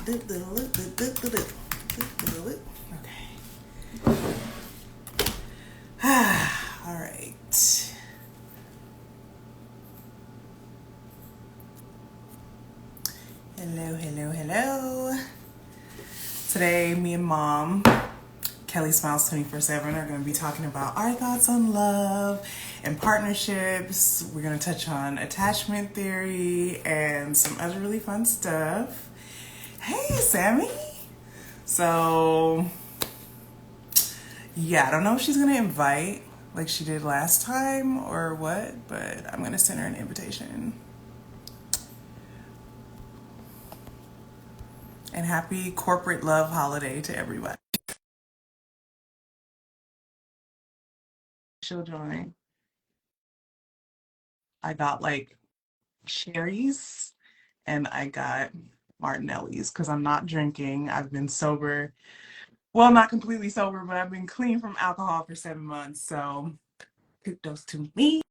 All right. Hello, hello, hello. Today, me and mom, Kelly Smiles 24/7, are going to be talking about our thoughts on love and partnerships. We're going to touch on attachment theory and some other really fun stuff. Hey, Sammy. So, yeah, I don't know if she's going to invite like she did last time or what, but I'm going to send her an invitation. And happy corporate love holiday to everybody. She'll join. I got like cherries and I got Martinelli's because I'm not drinking. I've been sober. Well, not completely sober, but I've been clean from alcohol for 7 months. So kudos to me.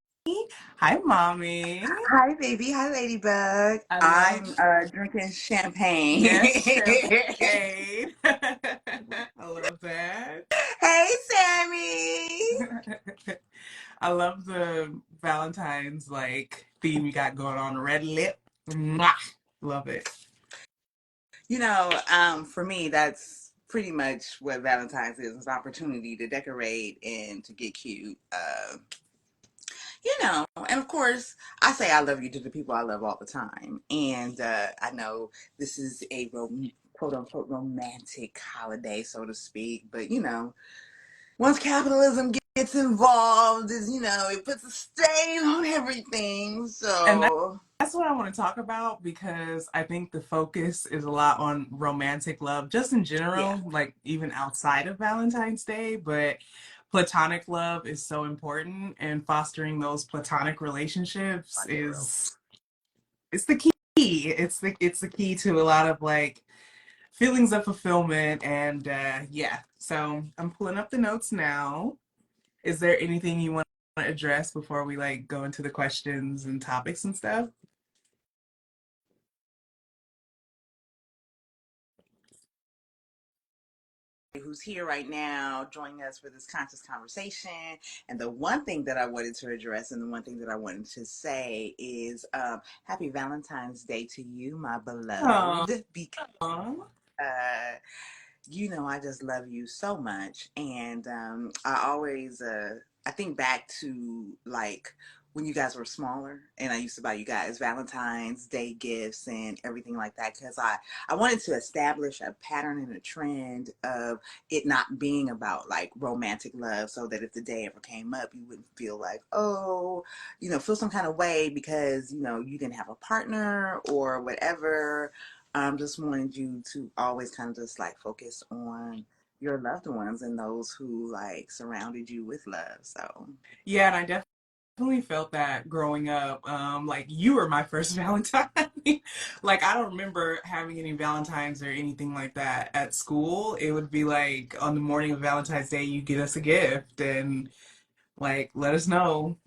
Hi, mommy. Hi, baby. Hi, Ladybug. I love, I'm drinking champagne. yes, champagne. I love that. Hey, Sammy. I love the Valentine's like theme you got going on. Red lip. Mwah. Love it. For me, that's pretty much what Valentine's is. It's an opportunity to decorate and to get cute. And of course, I say I love you to the people I love all the time. And I know this is a quote unquote romantic holiday, so to speak. But, once capitalism gets involved, it puts a stain on everything. And So, that's what I want to talk about because I think the focus is a lot on romantic love, just in yeah, general, like even outside of Valentine's Day. But platonic love is so important, and fostering those platonic relationships like for real. is it's the key. It's the key to a lot of like feelings of fulfillment and yeah. So I'm pulling up the notes now. Is there anything you want to address before we like go into the questions and topics and stuff? Who's here right now joining us for this conscious conversation. And the one thing that I wanted to address and the one thing that I wanted to say is happy Valentine's Day to you, my Oh, beloved, because uh, I just love you so much. And I always, I think back to like when you guys were smaller and I used to buy you guys Valentine's Day gifts and everything like that because I wanted to establish a pattern and a trend of it not being about like romantic love so that if the day ever came up, you wouldn't feel like, oh, feel some kind of way because, you didn't have a partner or whatever. Just wanted you to always kind of just like focus on your loved ones and those who like surrounded you with love. So yeah, and I definitely felt that growing up. Like you were my first Valentine. Like I don't remember having any Valentines or anything like that at school. It would be like on the morning of Valentine's Day, you get us a gift and like let us know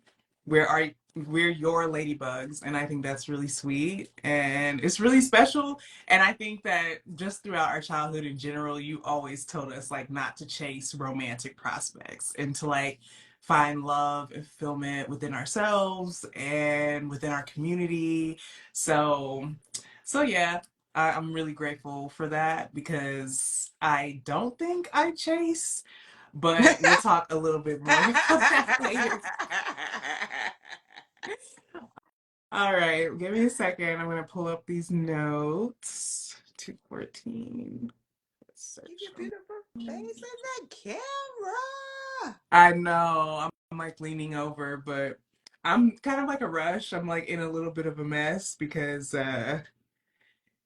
we're your ladybugs, and I think that's really sweet and it's really special. And I think that just throughout our childhood in general, you always told us like not to chase romantic prospects and to like find love and fulfillment within ourselves and within our community. So yeah, I'm really grateful for that because I don't think I chase, but we'll talk a little bit more about that later. All right, give me a second. I'm gonna pull up these notes. 214. Keep your Search. beautiful face in that camera. I know. I'm like leaning over, but I'm kind of like a rush. I'm like in a little bit of a mess because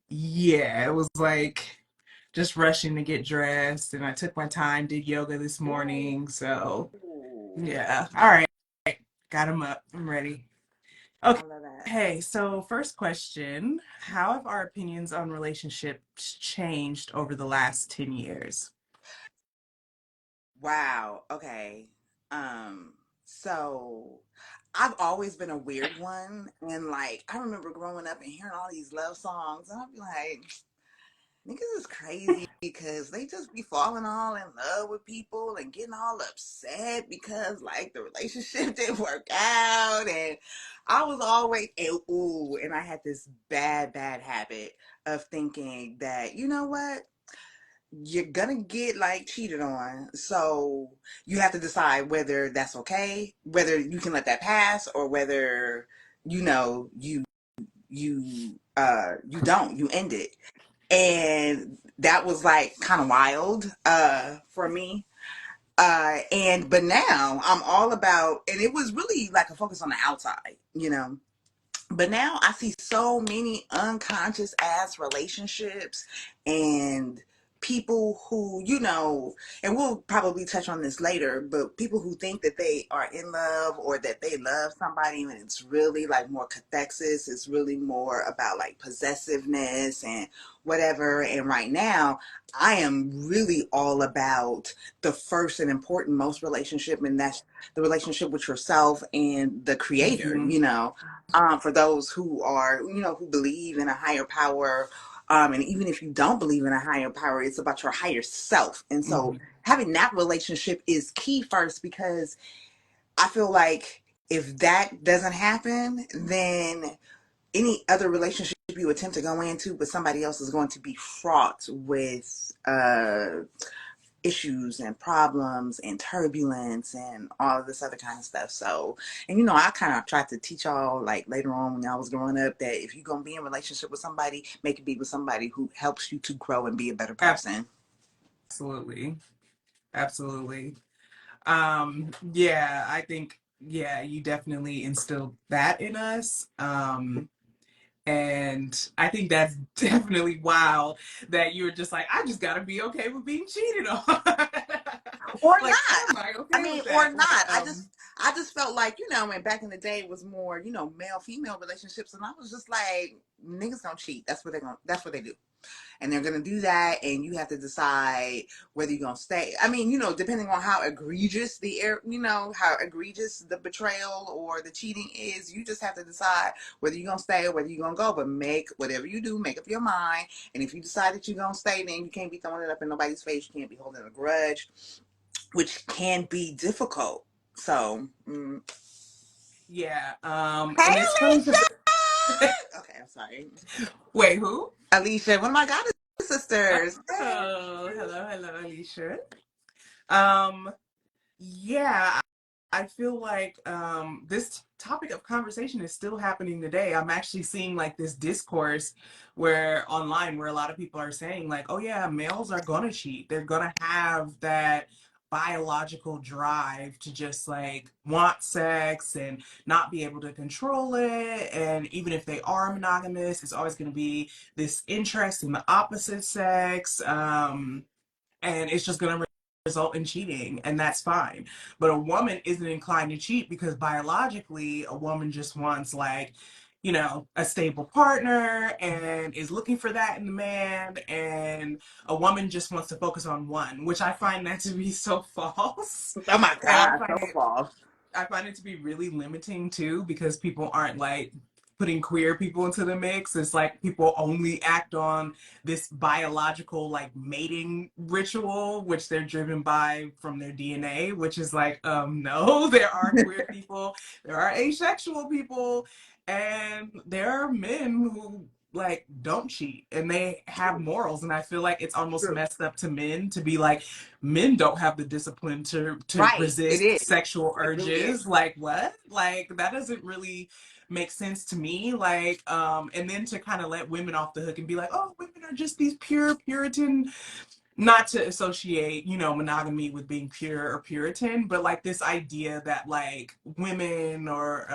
yeah, it was like just rushing to get dressed and I took my time, did yoga this morning. So Ooh. yeah. All right. Got him up. I'm ready. Okay. I love that. Hey, so first question, how have our opinions on relationships changed over the last 10 years? Wow. Okay. So I've always been a weird one. And like I remember growing up and hearing all these love songs, and I'd be like, niggas is crazy because they just be falling all in love with people and getting all upset because like the relationship didn't work out. And I was always and I had this bad habit of thinking that, you know what, you're gonna get like cheated on, so you have to decide whether that's okay, whether you can let that pass, or whether you don't, you end it. And that was like kind of wild for me. And but now I'm all about, and it was really like a focus on the outside, but now I see so many unconscious ass relationships and people who, and we'll probably touch on this later, but people who think that they are in love or that they love somebody, and it's really like more cathexis, it's really more about like possessiveness and whatever. And right now, I am really all about the first and important most relationship, and that's the relationship with yourself and the creator, Hmm. for those who are, who believe in a higher power. And even if you don't believe in a higher power, it's about your higher self. And so Hmm. having that relationship is key first, because I feel like if that doesn't happen, then any other relationship you attempt to go into with somebody else is going to be fraught with issues and problems and turbulence and all of this other kind of stuff. So, and I kind of tried to teach y'all like later on when y'all was growing up that if you're gonna be in a relationship with somebody, make it be with somebody who helps you to grow and be a better person. Absolutely. Absolutely. Yeah, I think, yeah, you definitely instilled that in us. And I think that's definitely wild that you're just like, I just gotta be okay with being cheated on. Or Like, not. am I I okay mean, with or that? Like, not. I just felt like, and back in the day it was more, male female relationships, and I was just like, niggas don't cheat. That's what they do. And they're gonna do that, and you have to decide whether you're gonna stay. I mean, depending on how egregious how egregious the betrayal or the cheating is, you just have to decide whether you're gonna stay or whether you're gonna go. But whatever you do, make up your mind. And if you decide that you're gonna stay, then you can't be throwing it up in nobody's face. You can't be holding a grudge, which can be difficult. So, yeah. hey, And it's funny because, Alicia. Okay, I'm sorry, wait, who? Alicia. One of my goddess sisters. Hey. Oh, hello, hello, Alicia. Um, yeah, I feel like this topic of conversation is still happening today. I'm actually seeing like this discourse where online where a lot of people are saying like, oh yeah, males are gonna cheat. They're gonna have that biological drive to just like want sex and not be able to control it. And even if they are monogamous, it's always gonna be this interest in the opposite sex. And it's just going to result in cheating, and that's fine. But a woman isn't inclined to cheat because biologically a woman just wants like, a stable partner and is looking for that in the man, and a woman just wants to focus on one, which I find that to be so false. Oh my And God, so false. I find it to be really limiting too, because people aren't like putting queer people into the mix. It's like people only act on this biological like mating ritual, which they're driven by from their DNA, which is like, no, there are queer people, there are asexual people, and there are men who like don't cheat and they have True, morals. And I feel like it's almost true. messed up to men to be like, men don't have the discipline to Right, it resist is. sexual It really is. urges. Like what? Like that doesn't really make sense to me. Like and then to kind of let women off the hook and be like, oh, women are just these pure Puritan, not to associate, monogamy with being pure or Puritan, but like this idea that like women or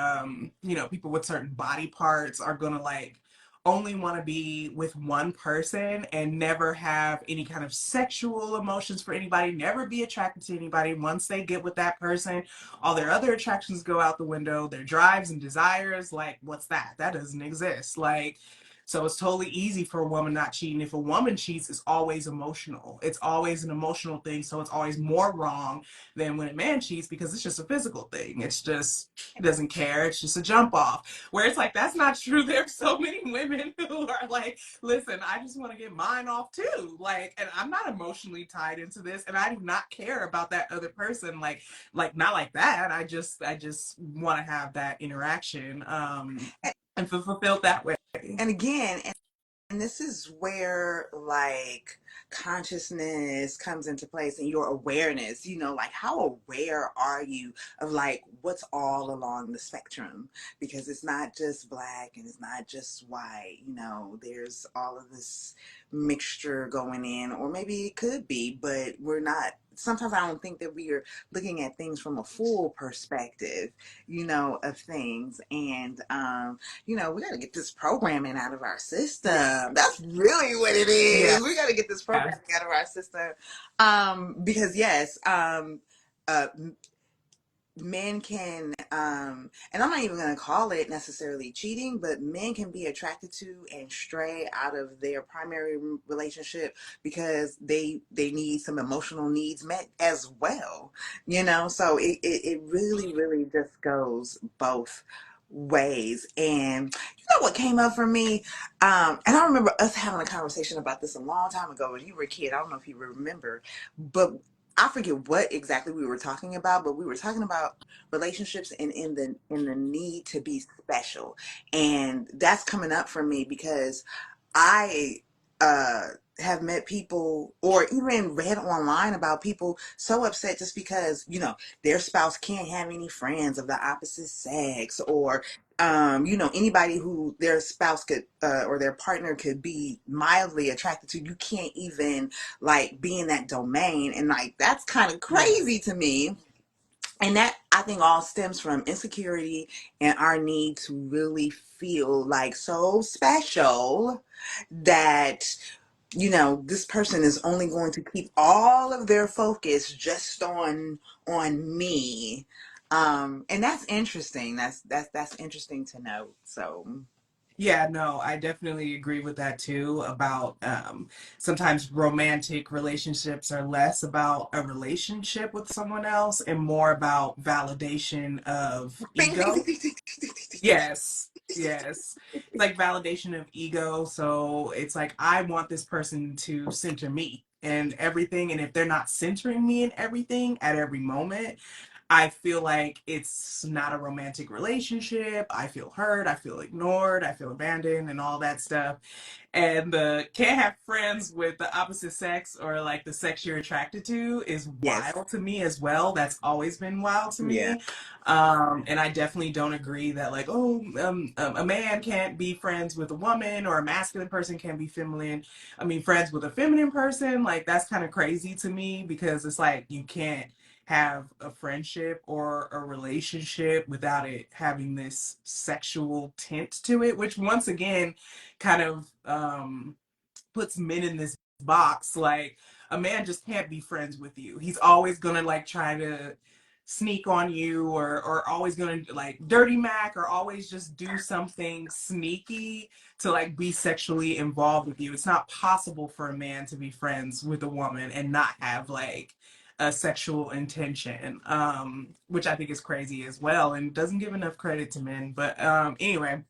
people with certain body parts are gonna like only want to be with one person and never have any kind of sexual emotions for anybody, never be attracted to anybody. Once they get with that person, all their other attractions go out the window, their drives and desires, like what's that? That doesn't exist. Like So it's totally easy for a woman not cheating. If a woman cheats, it's always emotional. It's always an emotional thing. So it's always more wrong than when a man cheats because it's just a physical thing. It's just, he doesn't care. It's just a jump off. Where it's like, that's not true. There's so many women who are like, listen, I just want to get mine off too. Like, and I'm not emotionally tied into this, and I do not care about that other person. Like not like that. I just want to have that interaction. And, And feel fulfilled that way. and again, and this is where like consciousness comes into place and your awareness, like how aware are you of like what's all along the spectrum? Because it's not just black and it's not just white, there's all of this mixture going in, or maybe it could be, but we're not. Sometimes I don't think that we are looking at things from a full perspective, of things. And we got to get this programming out of our system. That's really what it Yeah. is. We got to get this programming out of our system. Because yes, uh, men can, and I'm not even going to call it necessarily cheating, but men can be attracted to and stray out of their primary relationship because they need some emotional needs met as well, so it really really just goes both ways. And what came up for me, and I remember us having a conversation about this a long time ago when you were a kid. I don't know if you remember, but I forget what exactly we were talking about, but we were talking about relationships and in the need to be special. And that's coming up for me because I uh have met people or even read online about people so upset just because, their spouse can't have any friends of the opposite sex, or anybody who their spouse could or their partner could be mildly attracted to, you can't even like be in that domain. And like that's kind of Yeah. crazy to me. And that I think all stems from insecurity and our need to really feel like so special that this person is only going to keep all of their focus just on me. And that's interesting. That's interesting to note. So Yeah, no, I definitely agree with that too. About sometimes romantic relationships are less about a relationship with someone else and more about validation of bing, bing, ego. bing, bing, Yes, yes. It's like validation of ego. So it's like, I want this person to center me and everything. And if they're not centering me in everything at every moment, I feel like it's not a romantic relationship. I feel hurt. I feel ignored. I feel abandoned and all that stuff. And the can't have friends with the opposite sex or like the sex you're attracted to is yes, wild to me as well. That's always been wild to yeah, me. And I definitely don't agree that like, a man can't be friends with a woman or a masculine person can't be friends with a feminine person. Like that's kind of crazy to me because it's like you can't have a friendship or a relationship without it having this sexual tint to it, which once again kind of puts men in this box. Like a man just can't be friends with you. He's always gonna like try to sneak on you, or always gonna like dirty mac, or always just do something sneaky to like be sexually involved with you. It's not possible for a man to be friends with a woman and not have like a sexual intention, which I think is crazy as well and doesn't give enough credit to men. But anyway,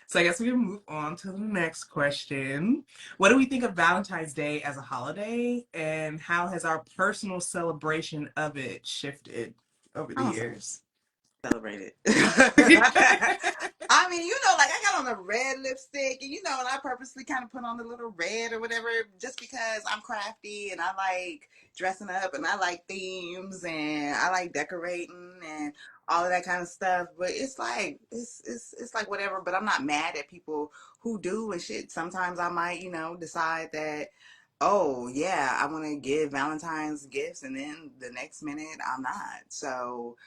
so I guess we can move on to the next question. What do we think of Valentine's Day as a holiday, and how has our personal celebration of it shifted over the I don't years? celebrate it. I mean, like I got on a red lipstick, and and I purposely kind of put on a little red or whatever, just because I'm crafty and I like dressing up and I like themes and I like decorating and all of that kind of stuff. But it's like it's like whatever. But I'm not mad at people who do and shit. Sometimes I might, decide that. Oh yeah, I want to give Valentine's gifts, and then the next minute I'm not. So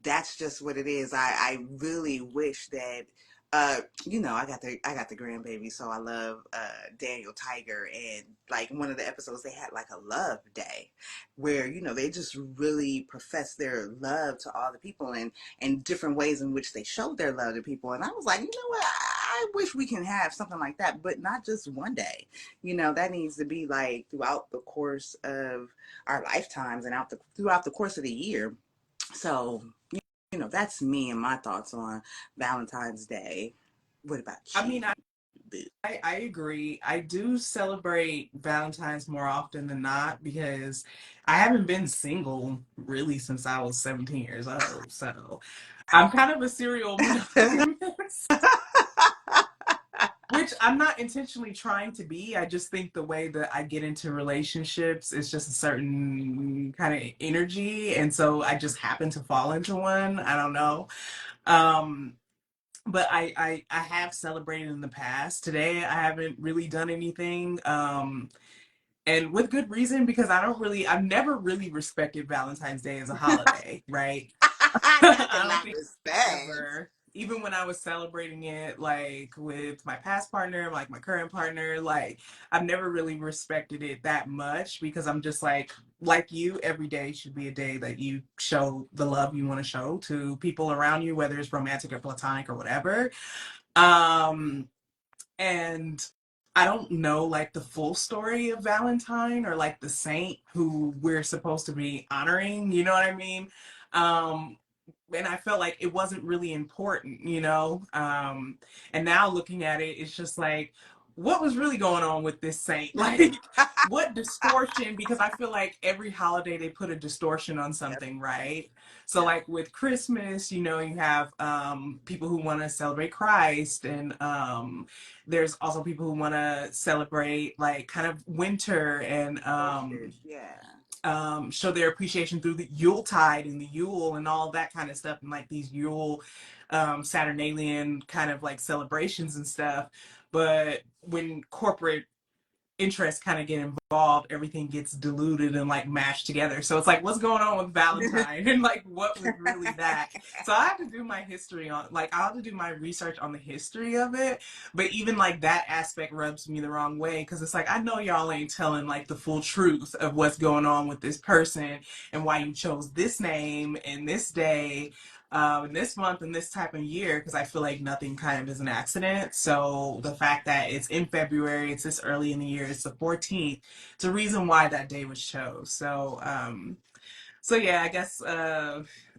that's just what it is. I really wish that I got the grandbaby, so I love Daniel Tiger, and like one of the episodes they had like a love day where they just really profess their love to all the people and different ways in which they showed their love to people. And I was like, you know what, I wish we can have something like that, but not just one day. That needs to be like throughout the course of our lifetimes and throughout the course of the year. So, that's me and my thoughts on Valentine's Day. What about I mean, you, Boo? I agree. I do celebrate Valentine's more often than not because I haven't been single really since I was 17 years old. So I'm kind of a serial monogamist, which I'm not intentionally trying to be. I just think the way that I get into relationships is just a certain kind of energy. And so I just happen to fall into one. I don't know. Um, but I have celebrated in the past. Today I haven't really done anything. And with good reason because I've never really respected Valentine's Day as a holiday, right? Not to I don't not think respect. ever, even when I was celebrating it like with my past partner, like my current partner, like I've never really respected it that much because I'm just like you, every day should be a day that you show the love you want to show to people around you, whether it's romantic or platonic or whatever. Um, and I don't know like the full story of Valentine or like the saint who we're supposed to be honoring, you know what I mean? Um, and I felt like it wasn't really important, you know? And now looking at it, it's just like, what was really going on with this saint? Like, what distortion? Because I feel like every holiday they put a distortion on Yep, something, right? So, yep. like with Christmas, you know, you have people who want to celebrate Christ, and there's also people who want to celebrate like kind of winter and Solstice, yeah. show their appreciation through the Yuletide and the Yule and all that kind of stuff, and like these Yule Saturnalian kind of like celebrations and stuff. But when corporate interests kind of get involved, everything gets diluted and like mashed together. So it's like, what's going on with Valentine? And like, what was really that? So I have to do my history on, like, I have to do my research on the history of it. But even like that aspect rubs me the wrong way because it's like, I know y'all ain't telling like the full truth of what's going on with this person and why you chose this name and this day this month and this type of year because I feel like nothing kind of is an accident. So the fact that it's in February, it's this early in the year, it's the 14th, it's a reason why that day was chose. So yeah, I guess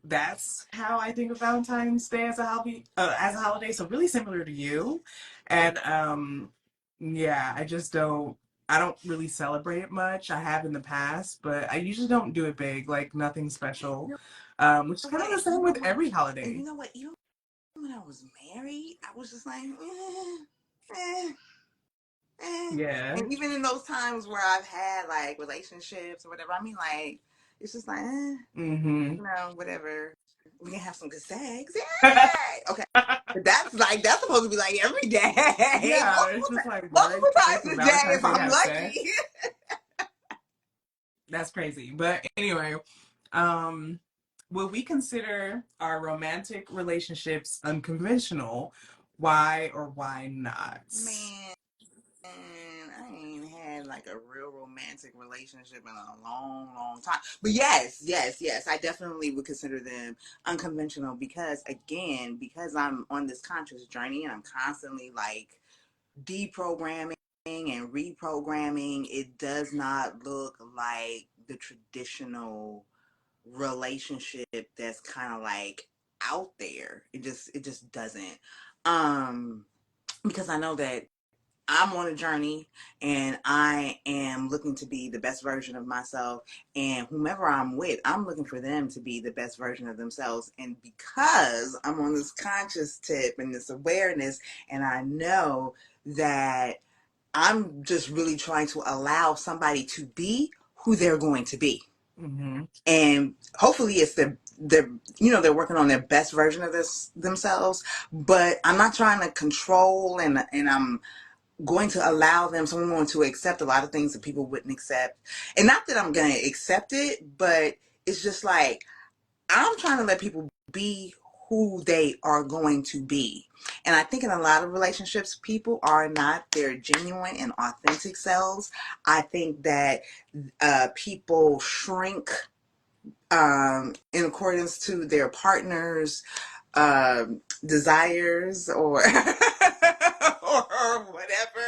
that's how I think of Valentine's Day as a hobby, as a holiday. So really similar to you, and yeah, I don't really celebrate it much. I have in the past, but I usually don't do it big, like nothing special. You Which is know kind of what? the You same know with what? every And you holiday. know what? Even when I was married, I was just like, eh, eh. Yeah. And even in those times where I've had like relationships or whatever, I mean, like, it's just like, Mm-hmm. whatever. We can have some good sex. Yay! Okay. But that's supposed to be like every day. Yeah, it's just like, what? You Multiple can't wait times for a day Valentine's if Day to I'm have sex? lucky. That's crazy. But anyway, um, will we consider our romantic relationships unconventional? Why or why not? Man, I ain't had like a real romantic relationship in a long, long time. But yes, yes, yes, I definitely would consider them unconventional because, again, because I'm on this conscious journey and I'm constantly like deprogramming and reprogramming, it does not look like the traditional relationship that's kind of like out there. It just doesn't. Um because I know that I'm on a journey and I am looking to be the best version of myself. And whomever I'm with, I'm looking for them to be the best version of themselves. And because I'm on this conscious tip and this awareness, and I know that I'm just really trying to allow somebody to be who they're going to be. Mm-hmm. And hopefully it's they're working on their best version of themselves, but I'm not trying to control, and I'm going to allow them, someone to accept a lot of things that people wouldn't accept. And not that I'm going to accept it, but it's just like I'm trying to let people be who they are going to be. And I think in a lot of relationships, people are not their genuine and authentic selves. I think that people shrink in accordance to their partner's desires or or whatever.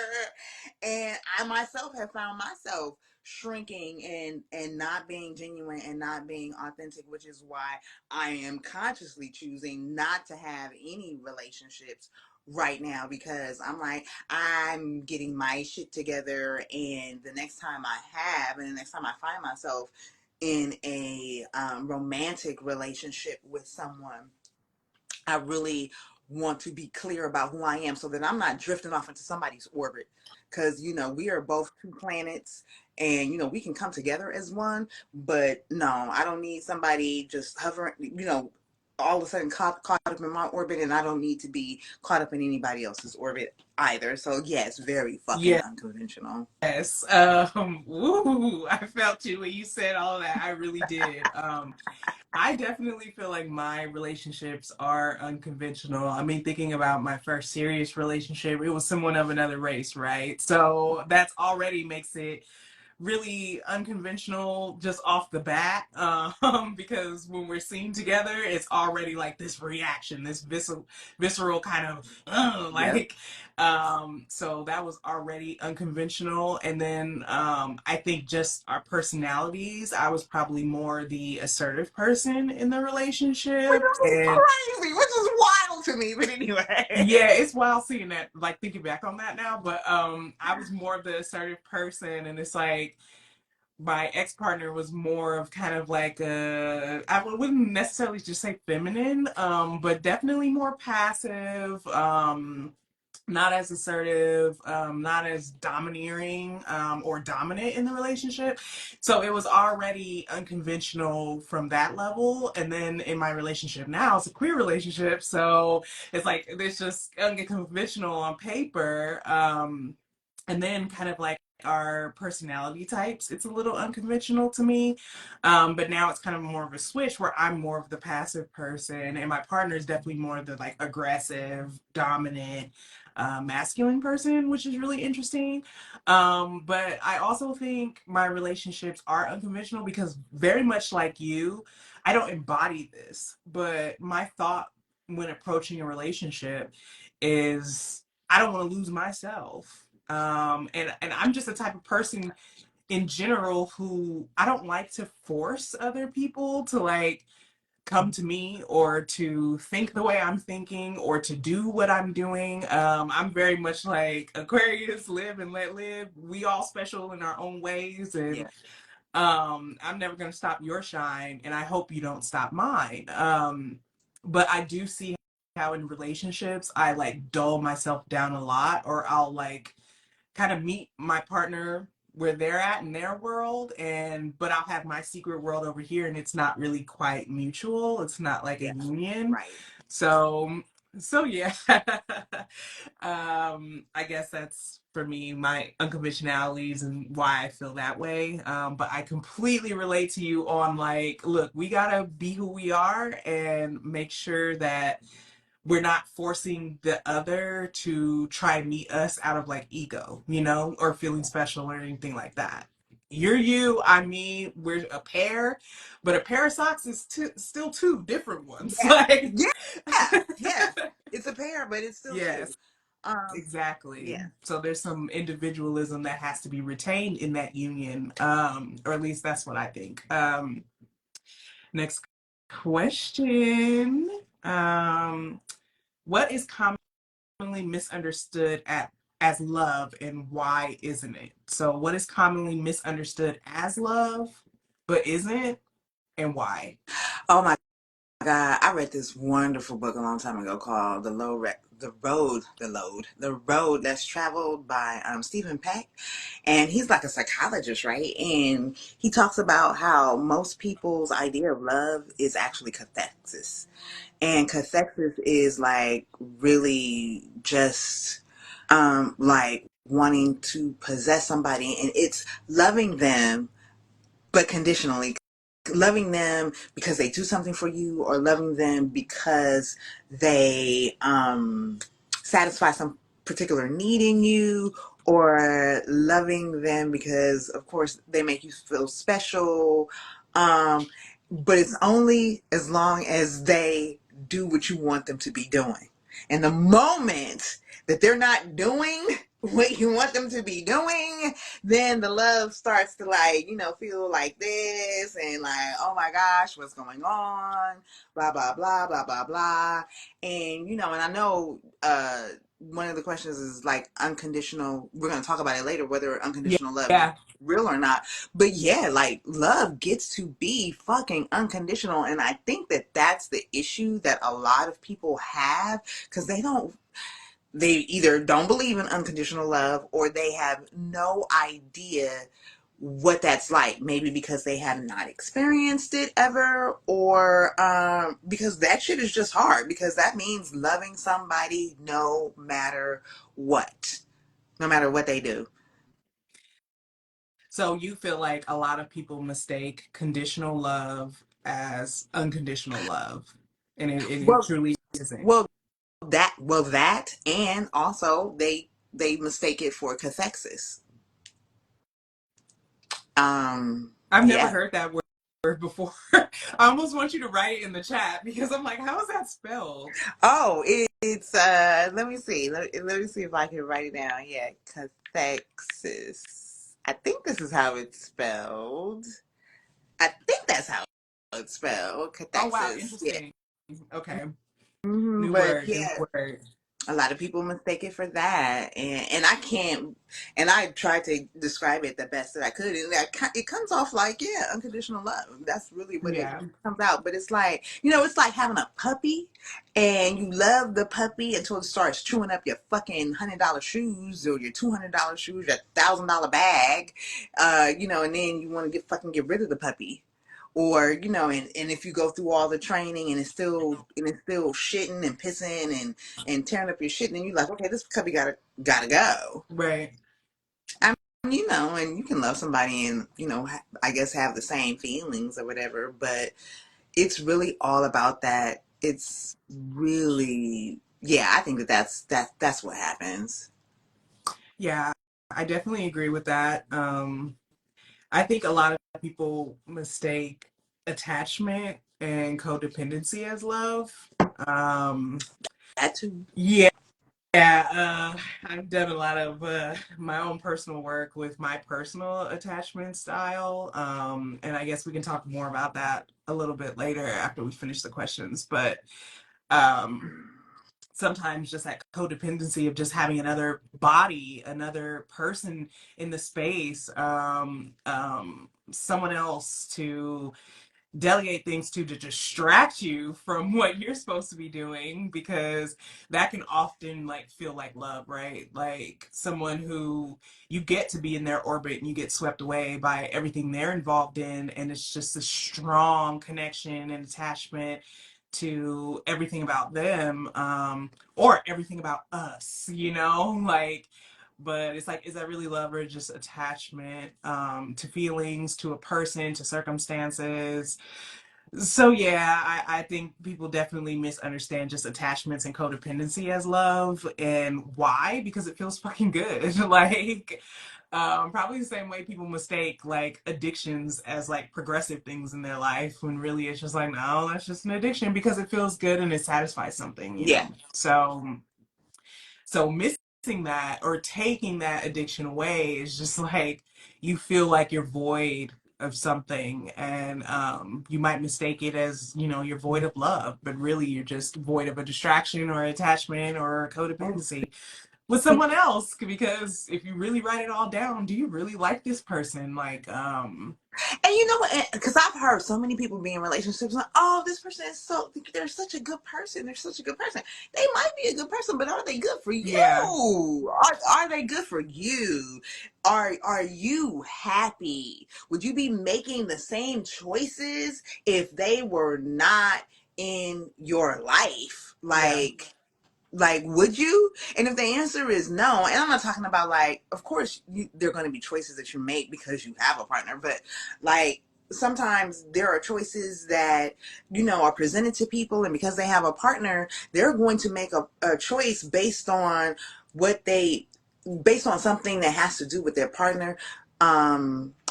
And I myself have found myself shrinking and not being genuine and not being authentic, which is why I am consciously choosing not to have any relationships right now, because I'm like, I'm getting my shit together, and the next time I have, and the next time I find myself in a romantic relationship with someone, I really want to be clear about who I am so that I'm not drifting off into somebody's orbit. Because, you know, we are both two planets, and, you know, we can come together as one. But no, I don't need somebody just hovering, you know, all of a sudden caught up in my orbit, and I don't need to be caught up in anybody else's orbit either. So, yes, very fucking unconventional. Yes. Woo, I felt you when you said all of that. I really did. I definitely feel like my relationships are unconventional. I mean, thinking about my first serious relationship, it was someone of another race, right? So that's already makes it really unconventional just off the bat, because when we're seen together it's already like this reaction, this visceral kind of Yep. like, so that was already unconventional. And then I think just our personalities, I was probably more the assertive person in the Which relationship. is And crazy, which is wild to me, but yeah, anyway. it's wild seeing that, like thinking back on that now. But I was more of the assertive person, and it's like my ex partner was more of kind of like I wouldn't necessarily just say feminine, but definitely more passive, not as assertive, not as domineering, or dominant in the relationship. So it was already unconventional from that level. And then in my relationship now, it's a queer relationship. So it's like, it's just unconventional on paper. And then kind of like our personality types, it's a little unconventional to me. But now it's kind of more of a switch where I'm more of the passive person, and my partner is definitely more of the like aggressive, dominant, masculine person, which is really interesting. But I also think my relationships are unconventional because, very much like you, I don't embody this, but my thought when approaching a relationship is I don't want to lose myself. And I'm just the type of person in general who I don't like to force other people to like come to me or to think the way I'm thinking or to do what I'm doing. I'm very much like Aquarius, live and let live. We all special in our own ways, and Yeah. I'm never going to stop your shine, and I hope you don't stop mine. But I do see how in relationships I like dull myself down a lot, or I'll like kind of meet my partner where they're at in their world, and but I'll have my secret world over here, and it's not really quite mutual. It's not like a Yeah. union. Right. So yeah. I guess that's for me my unconventionalities and why I feel that way. But I completely relate to you on like, look, we gotta be who we are and make sure that we're not forcing the other to try and meet us out of like ego, or feeling special or anything like that. You're you, I'm me, we're a pair, but a pair of socks is still two different ones. Yeah. Like, Yeah. Yeah. It's a pair, but it's still yes, two. exactly. Yeah. So there's some individualism that has to be retained in that union, or at least that's what I think. Next question. What is commonly misunderstood as love, and why isn't it? So what is commonly misunderstood as love but isn't, and why? Oh my God. I read this wonderful book a long time ago called The Road Less Traveled by Stephen Peck. And he's like a psychologist, right? And he talks about how most people's idea of love is actually cathexis. And cathexis is like really just like wanting to possess somebody, and it's loving them but conditionally, loving them because they do something for you, or loving them because they satisfy some particular need in you, or loving them because of course they make you feel special, but it's only as long as they do what you want them to be doing. And the moment that they're not doing what you want them to be doing, then the love starts to like, feel like this and like, oh my gosh, what's going on? Blah blah blah blah blah blah. And and I know one of the questions is like unconditional. We're gonna talk about it later, whether Yeah. unconditional love is Yeah. real or not. But yeah, like love gets to be fucking unconditional. And I think that that's the issue that a lot of people have because they either don't believe in unconditional love or they have no idea what that's like. Maybe because they have not experienced it ever, or because that shit is just hard because that means loving somebody no matter what they do. So you feel like a lot of people mistake conditional love as unconditional love, and it Well, truly isn't. well, that, and also they mistake it for cathexis. I've never Yeah. heard that word before. I almost want you to write it in the chat because I'm like, how is that spelled? Oh, it's let me see. Let me see if I can write it down. Yeah, cathexis. I think this is how it's spelled. I think that's how it's spelled. Oh wow, Cathexis. Yeah. interesting. Okay, Hmm. new But word, new yeah, word. a lot of people mistake it for that, and I can't. And I tried to describe it the best that I could, and it comes off like, yeah, unconditional love. That's really what it Yeah, comes out. But it's like, it's like having a puppy, and you love the puppy until it starts chewing up your fucking $100 shoes or your $200 shoes, your $1,000 bag, and then you want to get rid of the puppy, or and if you go through all the training and it's still shitting and pissing and tearing up your shit, and then you're like, okay, this puppy gotta go. right. I mean, and you can love somebody and I guess have the same feelings or whatever, but it's really all about that. It's really, yeah, I think that's what happens. Yeah, I definitely agree with that. I think a lot of people mistake attachment and codependency as love. Um, That too. yeah, I've done a lot of my own personal work with my personal attachment style. And I guess we can talk more about that a little bit later after we finish the questions. But um, sometimes just that codependency of just having another body, another person in the space, someone else to delegate things to distract you from what you're supposed to be doing, because that can often like feel like love, right? Like someone who you get to be in their orbit and you get swept away by everything they're involved in, and it's just a strong connection and attachment to everything about them, or everything about us, like, but it's like, is that really love or just attachment, to feelings, to a person, to circumstances? So yeah, I think people definitely misunderstand just attachments and codependency as love. And why? Because it feels fucking good. Like, probably the same way people mistake like addictions as like progressive things in their life, when really it's just like, no, that's just an addiction because it feels good and it satisfies something, Yeah. so missing that or taking that addiction away is just like, you feel like you're void of something, and you might mistake it as, you're void of love, but really you're just void of a distraction or attachment or codependency with someone else. Because if you really write it all down, do you really like this person? Like, And you know what? Because I've heard so many people be in relationships like, oh, this person is they're such a good person. They're such a good person. They might be a good person, but are they good for yeah, you? Are they good for you? Are you happy? Would you be making the same choices if they were not in your life? yeah, Like, would you? And if the answer is no, and I'm not talking about like, of course, there are going to be choices that you make because you have a partner, but like sometimes there are choices that are presented to people, and because they have a partner, they're going to make a choice what they based on something that has to do with their partner,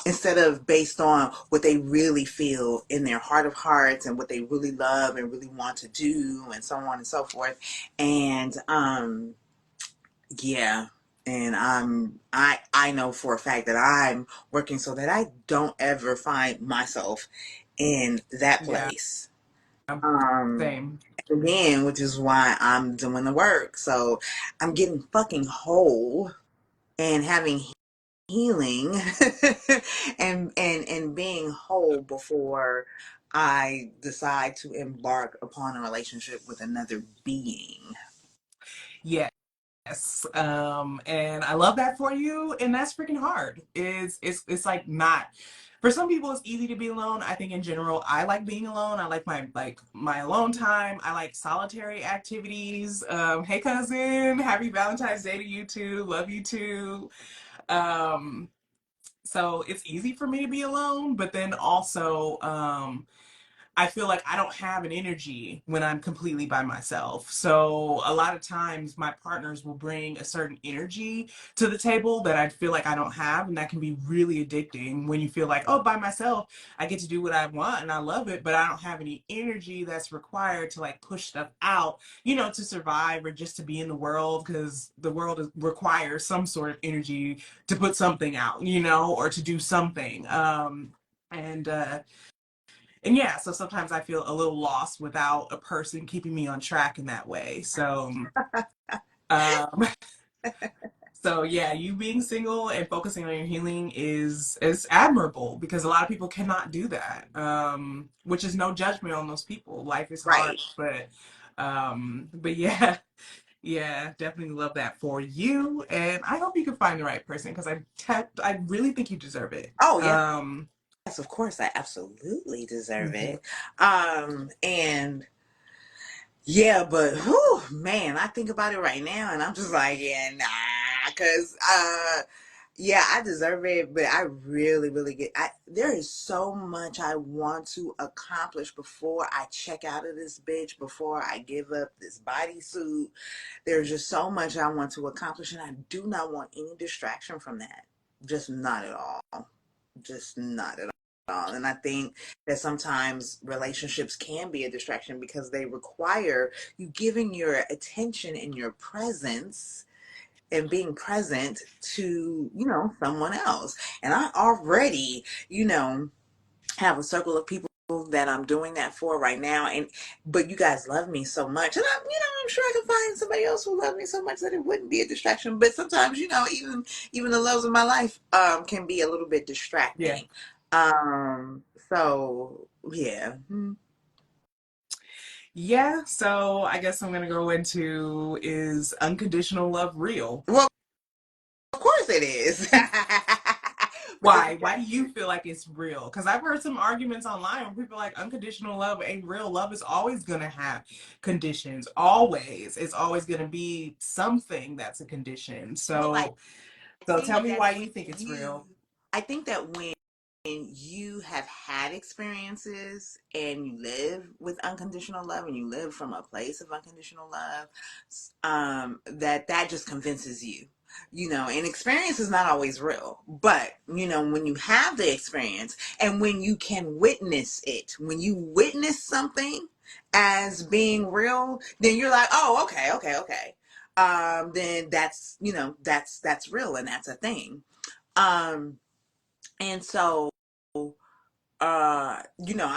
instead of based on what they really feel in their heart of hearts and what they really love and really want to do and so on and so forth. And Yeah. And I know for a fact that I'm working so that I don't ever find myself in that Yeah, place. Um same. Again, which is why I'm doing the work. So I'm getting fucking whole and having healing and being whole before I decide to embark upon a relationship with another being. Yes. And I love that for you, and that's freaking hard. It's like not for some people it's easy to be alone. I think in general I like being alone. I like my alone time. I like solitary activities. Hey cousin, happy Valentine's Day to you too. Love you too. Um, so it's easy for me to be alone, but then also I feel like I don't have an energy when I'm completely by myself. So a lot of times my partners will bring a certain energy to the table that I feel like I don't have, and that can be really addicting when you feel like, oh, by myself, I get to do what I want and I love it, but I don't have any energy that's required to like push stuff out, to survive or just to be in the world because the world requires some sort of energy to put something out, or to do something. And and yeah, so sometimes I feel a little lost without a person keeping me on track in that way. Um, so yeah, you being single and focusing on your healing is admirable because a lot of people cannot do that. Which is no judgment on those people. Life is hard, Right. but yeah, yeah, definitely love that for you, and I hope you can find the right person because I really think you deserve it. Oh, yes, of course, I absolutely deserve Mhm. it. And yeah, but whew, man, I think about it right now and I'm just like, yeah, nah, because yeah, I deserve it, but I really, really there is so much I want to accomplish before I check out of this bitch, before I give up this bodysuit. There's just so much I want to accomplish, and I do not want any distraction from that. Just not at all. Just not at all. And I think that sometimes relationships can be a distraction because they require you giving your attention and your presence and being present to, someone else. And I already, have a circle of people that I'm doing that for right now. And but you guys love me so much, and I'm sure I can find somebody else who loves me so much that it wouldn't be a distraction. But sometimes, even the loves of my life can be a little bit Yeah. distracting. So yeah. Yeah, so I guess I'm gonna go into is unconditional love real? Well, of course it is. Because Why? Why do you feel like it's real? Because I've heard some arguments online where people are like unconditional love ain't real. Love is always gonna have conditions. Always. It's always gonna be something that's a condition. well, I So tell think me that why when you think it's you, real. I think that when you have had experiences and you live with unconditional love and you live from a place of unconditional love, that just convinces you. And experience is not always real, but when you have the experience and when you can witness it, when you witness something as being real, then you're like, oh, okay, okay, okay. Then that's real and that's a thing. Um, and so,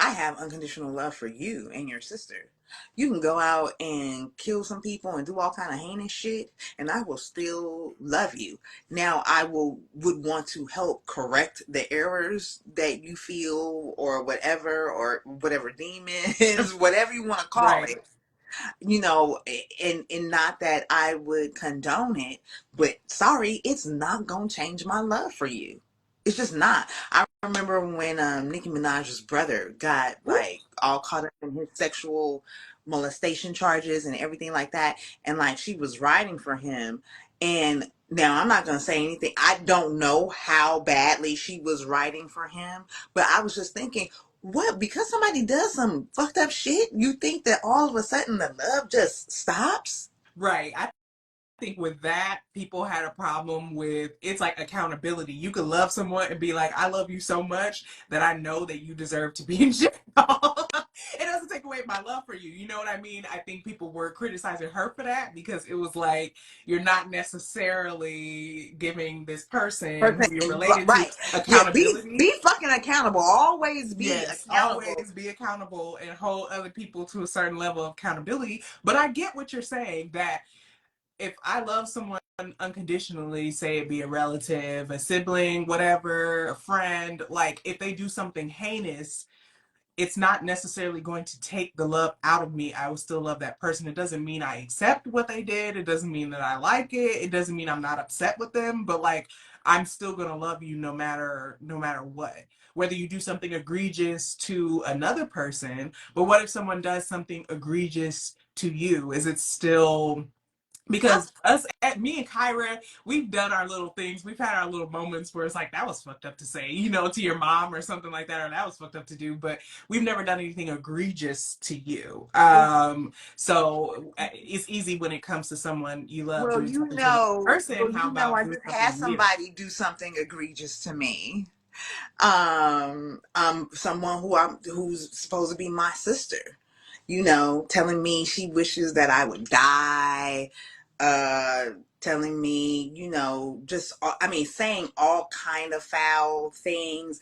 I have unconditional love for you and your sister. You can go out and kill some people and do all kind of heinous shit, and I will still love you. Now, I would want to help correct the errors that you feel, or whatever demons, whatever you want to call Right. it, and not that I would condone it, but sorry, it's not gonna change my love for you. It's just not. I remember when Nicki Minaj's brother got Ooh, like all caught up in his sexual molestation charges and everything like that, and like she was writing for him. And now I'm not gonna say anything. I don't know how badly she was writing for him, but I was just thinking, what? Because somebody does some fucked up shit, you think that all of a sudden the love just stops? right. think with that, people had a problem with it's like accountability. You could love someone and be like, I love you so much that I know that you deserve to be in jail. It doesn't take away my love for you. You know what I mean? I think people were criticizing her for that because it was like you're not necessarily giving this person Person, who you're related to right? Yeah, be accountability. fucking accountable. Always be Yes, accountable. always be accountable and hold other people to a certain level of accountability. But I get what you're saying that if I love someone unconditionally, say it be a relative, a sibling, whatever, a friend, like if they do something heinous, it's not necessarily going to take the love out of me. I will still love that person. It doesn't mean I accept what they did. It doesn't mean that I like it. It doesn't mean I'm not upset with them, but like I'm still going to love you no matter what. Whether you do something egregious to another person, but what if someone does something egregious to you? Is it still because us at me and Kyra, we've done our little things. We've had our little moments where it's like that was fucked up to say, to your mom or something like that, or that was fucked up to do. But we've never done anything egregious to you. So it's easy when it comes to someone you love Well, doing you something to another know, person. How I about doing just something had to you? somebody do something egregious to me. Someone who's supposed to be my sister, telling me she wishes that I would die, uh, telling me, just, I mean, saying all kind of foul things,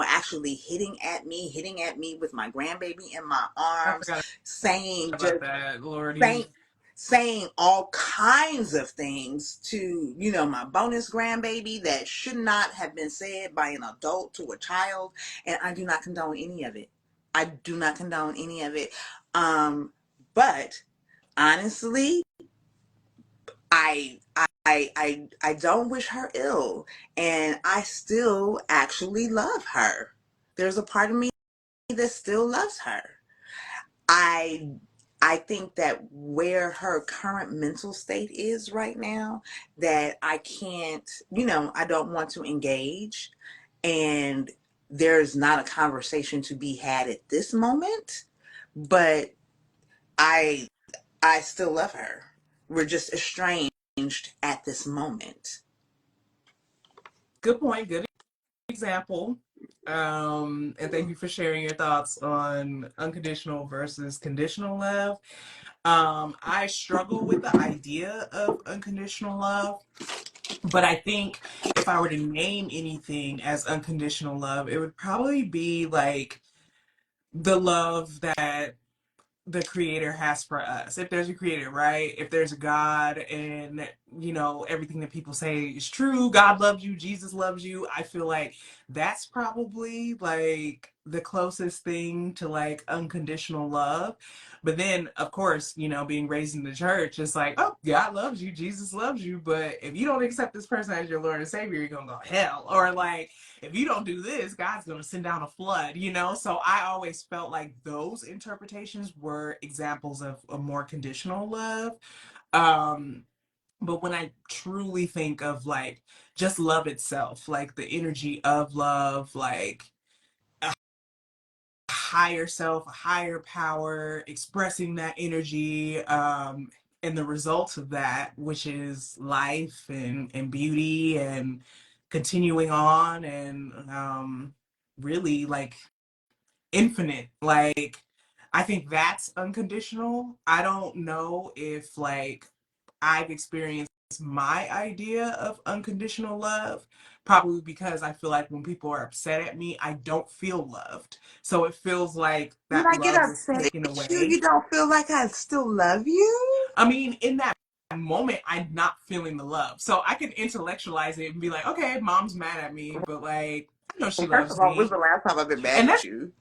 actually hitting at me with my grandbaby in my I arms, forgot saying about just that, saying Lordy. saying all kinds of things to my bonus grandbaby that should not have been said by an adult to a child, and I do not condone any of it. I do not condone any of it. But honestly, I don't wish her ill, and I still actually love her. There's a part of me that still loves her. I I think that where her current mental state is right now, that I can't, I don't want to engage, and there's not a conversation to be had at this moment, but I I still love her. We're just estranged at this moment. Good point. Good example. And thank you for sharing your thoughts on unconditional versus conditional love. I struggle with the idea of unconditional love, but I think if I were to name anything as unconditional love, it would probably be like the love that the creator has for us. If there's a creator, right? If there's a God and everything that people say is true, God loves you, Jesus loves you, I feel like that's probably like the closest thing to like unconditional love. But then of course, being raised in the church, it's like, oh, God loves you, Jesus loves you, but if you don't accept this person as your Lord and Savior, you're gonna go to hell. Or like if you don't do this, God's going to send down a flood. So I always felt like those interpretations were examples of a more conditional love. Um, but when I truly think of like just love itself, like the energy of love, like a higher self, a higher power, expressing that energy, and the results of that, which is life and beauty and continuing on and really like infinite. Like I think that's unconditional. I don't know if like I've experienced my idea of unconditional love, probably because I feel like when people are upset at me, I don't feel loved. So it feels like When that I get love is upset taken at you, away. you don't feel like I still love you? I mean, in that moment, I'm not feeling the love. So I can intellectualize it and be like, okay, mom's mad at me, but like, I know she Well, first of loves all, when's me. the last time I've been mad And at that's you?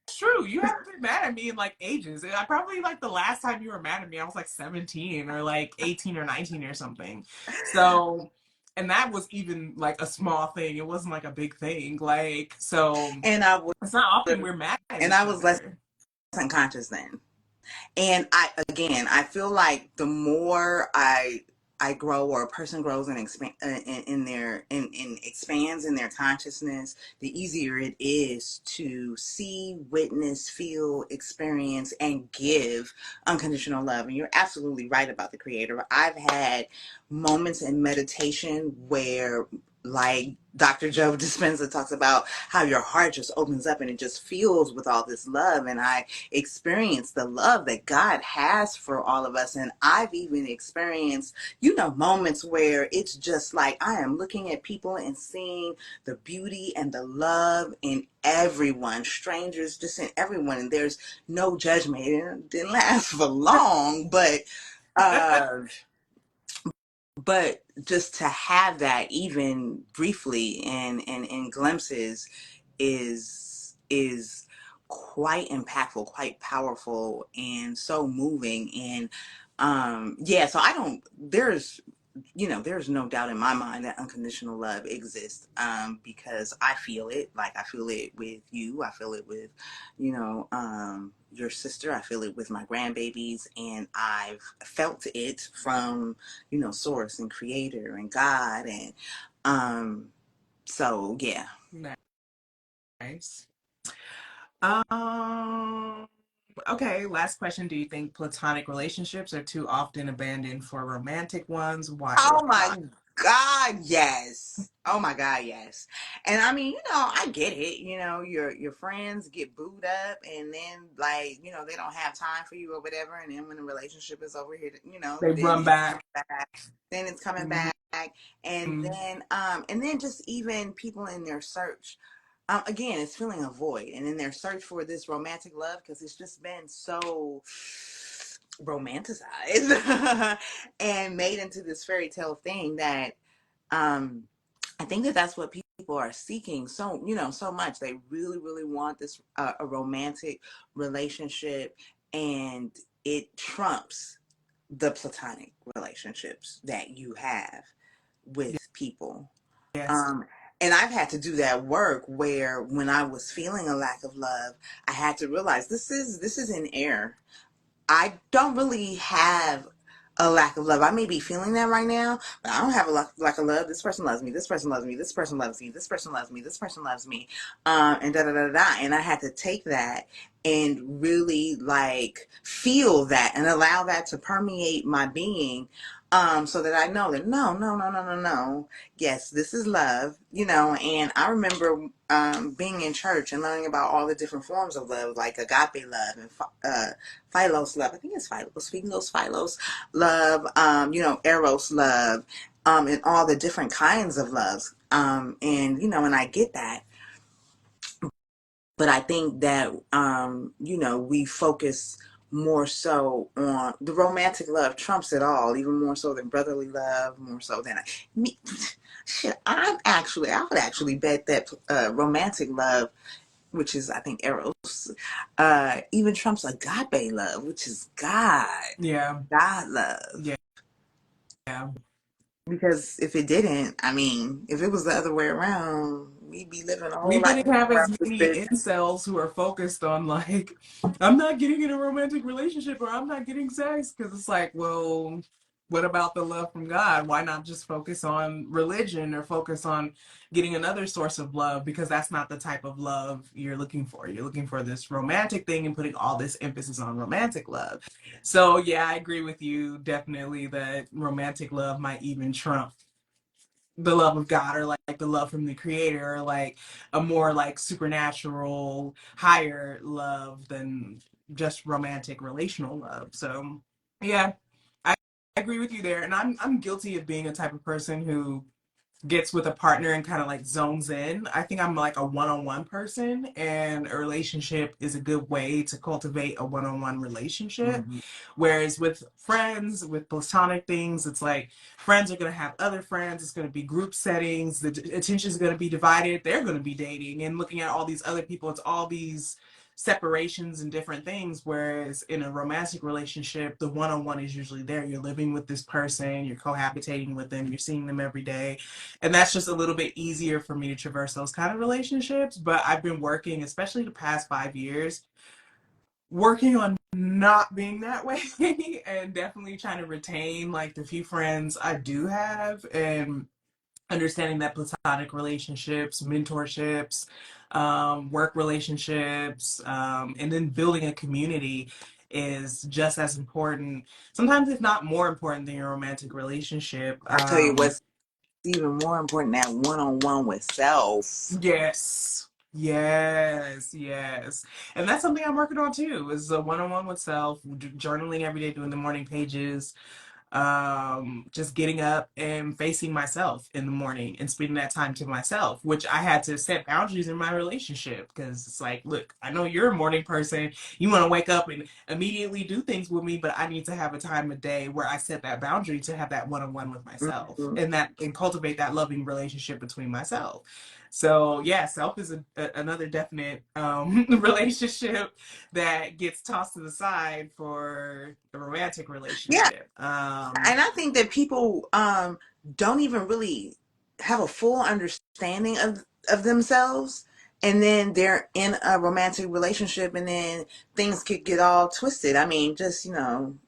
true. You haven't been mad at me in like ages. I probably like the last time you were mad at me, I was like 17 or like 18 or 19 or something. So, and that was even like a small thing. It wasn't like a big thing. Like, so And I was it's not often we're mad at and each I was less other. unconscious then. And I feel like the more I I grow, or a person grows and expand in their in expands in their consciousness, the easier it is to see, witness, feel, experience, and give unconditional love. And you're absolutely right about the Creator. I've had moments in meditation where, like Dr. Joe Dispenza talks about, how your heart just opens up and it just fills with all this love. And I experienced the love that God has for all of us. And I've even experienced, moments where it's just like I am looking at people and seeing the beauty and the love in everyone, strangers, just in everyone. And there's no judgment. It didn't last for long, uh, but just to have that even briefly and in glimpses is quite impactful, quite powerful, and so moving. And yeah, so I don't there's no doubt in my mind that unconditional love exists, because I feel it. Like, I feel it with you. I feel it with, your sister. I feel it with my grandbabies. And I've felt it from, source and creator and God. And so, yeah. Nice. Um, okay, last question. Do you think platonic relationships are too often abandoned for romantic ones? Why or why Oh my not? God, yes. Oh my God, yes. And I mean, I get it. Your friends get booed up, and then, like, they don't have time for you or whatever. And then when the relationship is over here, They then run it's back. coming back. Then it's coming Mhm. back. And then just even people in their search. Again, it's feeling a void, and in their search for this romantic love, because it's just been so romanticized and made into this fairy tale thing that, um, I think that that's what people are seeking so much. They really, really want this, a romantic relationship, and it trumps the platonic relationships that you have with people. Yes. Um, and I've had to do that work where, when I was feeling a lack of love, I had to realize this is an error. I don't really have a lack of love. I may be feeling that right now, but I don't have a lack of love. This person loves me. This person loves me. This person loves me. This person loves me. This person loves me. And da da da da. And I had to take that and really, like, feel that and allow that to permeate my being. So that I know that, no, no, no, no, no, no. Yes, this is love, and I remember, being in church and learning about all the different forms of love, like agape love and Philos love. I think it's Philos love, Eros love, and all the different kinds of loves. And I get that. But I think that, we focus more so on the romantic love trumps it all, even more so than brotherly love, more so than me. Shit, I would actually bet that romantic love, which is, I think, Eros, even trumps agape love, which is Yeah. God love. Yeah. Yeah. Because if it didn't, I mean, if it was the other way around, we'd be living a We whole lot wouldn't have around as this many bitch. incels who are focused on, like, I'm not getting in a romantic relationship or I'm not getting sex, because it's like, well, what about the love from God? Why not just focus on religion or focus on getting another source of love? Because that's not the type of love you're looking for. You're looking for this romantic thing and putting all this emphasis on romantic love. So yeah, I agree with you definitely that romantic love might even trump the love of God, or like the love from the creator, or like a more like supernatural, higher love than just romantic relational love. So yeah, I agree with you there. And I'm guilty of being a type of person who gets with a partner and kind of like zones in. I think I'm like a one-on-one person, and a relationship is a good way to cultivate a one-on-one relationship. Mm-hmm. Whereas with friends, with platonic things, it's like friends are going to have other friends. It's going to be group settings. The attention is going to be divided. They're going to be dating and looking at all these other people. It's all these separations and different things. Whereas in a romantic relationship, the one-on-one is usually there. You're living with this person, you're cohabitating with them, you're seeing them every day, and that's just a little bit easier for me to traverse those kind of relationships. But I've been working, especially the past 5 years, working on not being that way and definitely trying to retain like the few friends I do have and understanding that platonic relationships, mentorships, work relationships, and then building a community is just as important, sometimes if not more important than your romantic relationship. I tell you what's even more important, that one-on-one with self. Yes. Yes, yes. And that's something I'm working on too, is a one-on-one with self, journaling every day, doing the morning pages, just getting up and facing myself in the morning and spending that time to myself, which I had to set boundaries in my relationship because it's like, look, I know you're a morning person, you want to wake up and immediately do things with me, but I need to have a time of day where I set that boundary to have that one-on-one with myself Mhm. and that and cultivate that loving relationship between myself. So yeah, self is another definite relationship that gets tossed to the side for a romantic Yeah, relationship. and I think that people don't even really have a full understanding of themselves, and then they're in a romantic relationship, and then things could get all twisted. I mean, just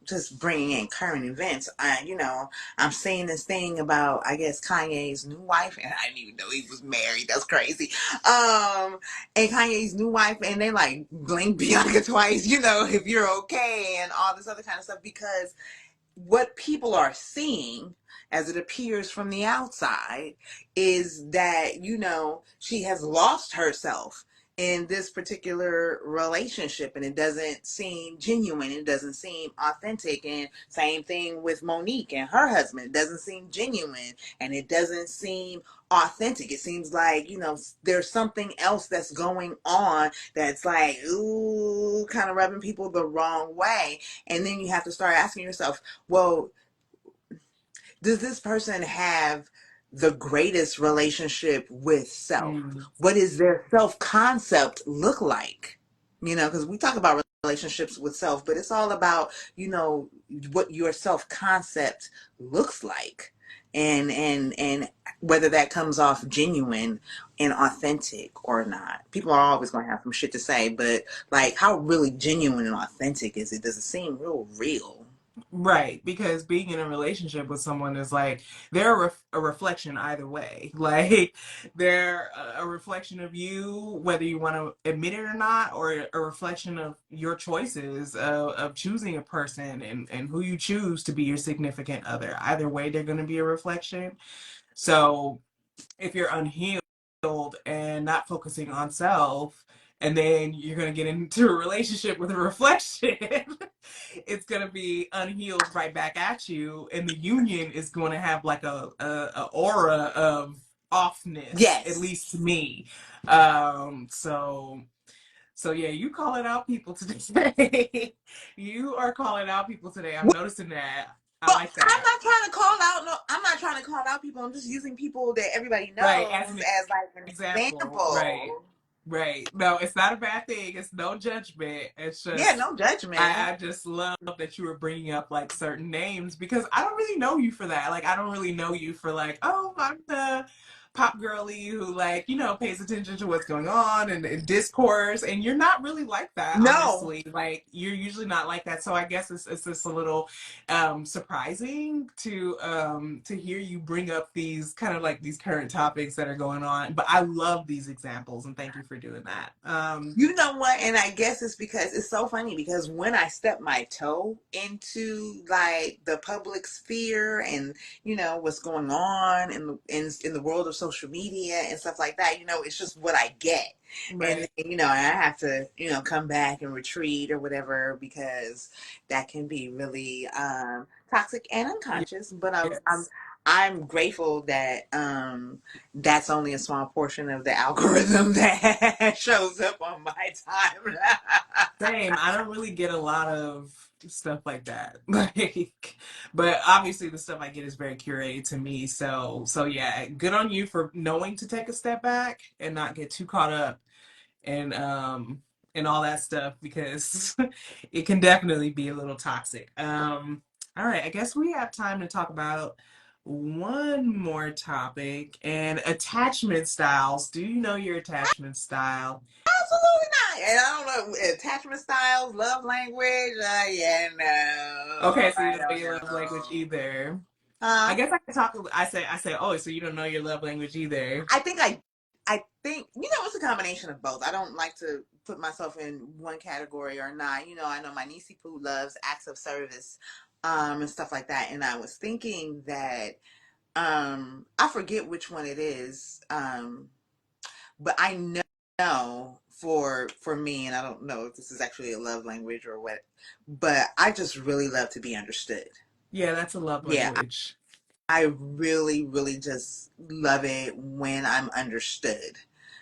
just bringing in current events. I'm saying this thing about, I guess, Kanye's new wife, and I didn't even know he was married. That's crazy. And Kanye's new wife, and they like blink Bianca twice. If you're okay, and all this other kind of stuff, because what people are seeing as it appears from the outside is that she has lost herself in this particular relationship, and it doesn't seem genuine, it doesn't seem authentic. And same thing with Monique and her husband, it doesn't seem genuine and it doesn't seem authentic. It seems like there's something else that's going on that's like, ooh, kind of rubbing people the wrong way. And then you have to start asking yourself, well, does this person have the greatest relationship with self? mm, What does their self concept look like? Because we talk about relationships with self, but it's all about, what your self concept looks like. And whether that comes off genuine and authentic or not. People are always going to have some shit to say, but like, how really genuine and authentic is it? Does it seem real? right, because being in a relationship with someone is like they're a reflection either way. Like they're a reflection of you, whether you want to admit it or not, or a reflection of your choices of choosing a person and who you choose to be your significant other. Either way, they're going to be a reflection. So if you're unhealed and not focusing on self, and then you're going to get into a relationship with a reflection, it's going to be unhealed right back at you. And the union is going to have like a aura of offness, at Yes. least to me. So yeah, you calling out people today. You are calling out people today. I'm noticing that. I Well, like that. I'm not trying to call out people. I'm just using people that everybody Right, as knows an as like an example. Right. example. Right. No, it's not a bad thing. It's no judgment. It's Yeah, just, no judgment. I just love that you were bringing up like certain names because I don't really know you for that. Like, I don't really know you for like, oh, I'm the pop girly who like, pays attention to what's going on and discourse. And you're not really like that, No. honestly. Like, you're usually not like that. So I guess it's just a little surprising to hear you bring up these kind of like these current topics that are going on. But I love these examples and thank you for doing that. You know what? And I guess it's because it's so funny because when I step my toe into like the public sphere and what's going on in the world of social media and stuff like that, it's just what I get. And Right. then, I have to come back and retreat or whatever, because that can be really toxic and unconscious. But Yes. I'm grateful that that's only a small portion of the algorithm that shows up on my time. Same. I don't really get a lot of stuff like that. Like, but obviously the stuff I get is very curated to me. So yeah, good on you for knowing to take a step back and not get too caught up and all that stuff because it can definitely be a little toxic. All right, I guess we have time to talk about one more topic and attachment styles. Do you know your attachment style? Absolutely not. And I don't know attachment styles, love language. Yeah, no, Okay, so you I don't know don't your love language know. either. I Huh? guess I can talk. I say, oh, so you don't know your love language either. I think I think it's a combination of both. I don't like to put myself in one category or not. I know my niecey poo loves acts of service, and stuff like that. And I was thinking that I forget which one it is, but I know for me, and I don't know if this is actually a love language or what, but I just really love to be understood. Yeah, that's a love Yeah, language. I really, really just love it when I'm understood.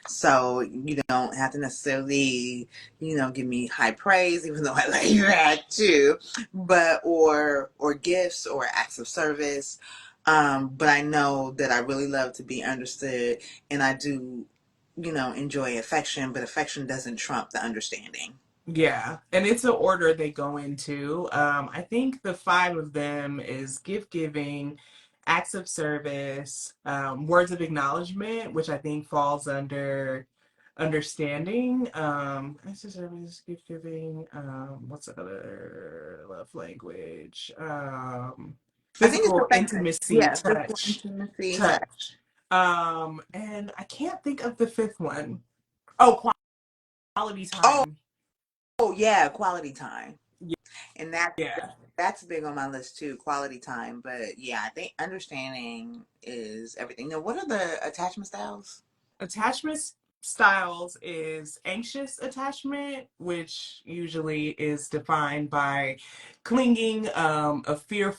So you don't have to necessarily, give me high praise, even though I like that too, but or gifts or acts of service. But I know that I really love to be understood, and I do, enjoy affection, but affection doesn't trump the understanding. Yeah, and it's an order they go into. I think the five of them is gift giving, acts of service, words of acknowledgement, which I think falls under understanding. Acts of service, gift giving. What's the other love language? I think it's Physical affection. intimacy, Yeah, physical touch, intimacy, touch. touch. And I can't think of the fifth one. Oh, quality Oh, time. oh yeah, quality time. And Yeah. that's big on my list too, quality time. But yeah, I think understanding is everything. Now, what are the attachment styles? Attachment styles is anxious attachment, which usually is defined by clinging, a fear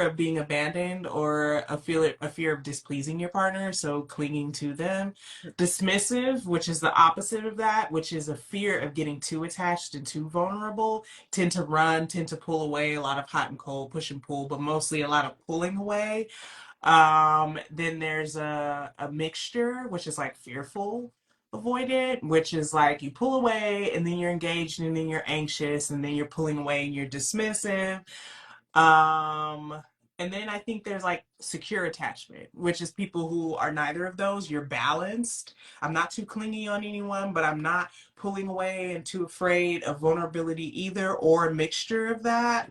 of being abandoned, or a fear of displeasing your partner, so clinging to them. Dismissive, which is the opposite of that, which is a fear of getting too attached and too vulnerable. Tend to run, tend to pull away, a lot of hot and cold, push and pull, but mostly a lot of pulling away. Then there's a mixture, which is like fearful avoidant, which is like you pull away and then you're engaged and then you're anxious and then you're pulling away and you're dismissive. Um, and then I think there's like secure attachment, which is people who are neither of those. You're balanced. I'm not too clingy on anyone, but I'm not pulling away and too afraid of vulnerability either, or a mixture of that.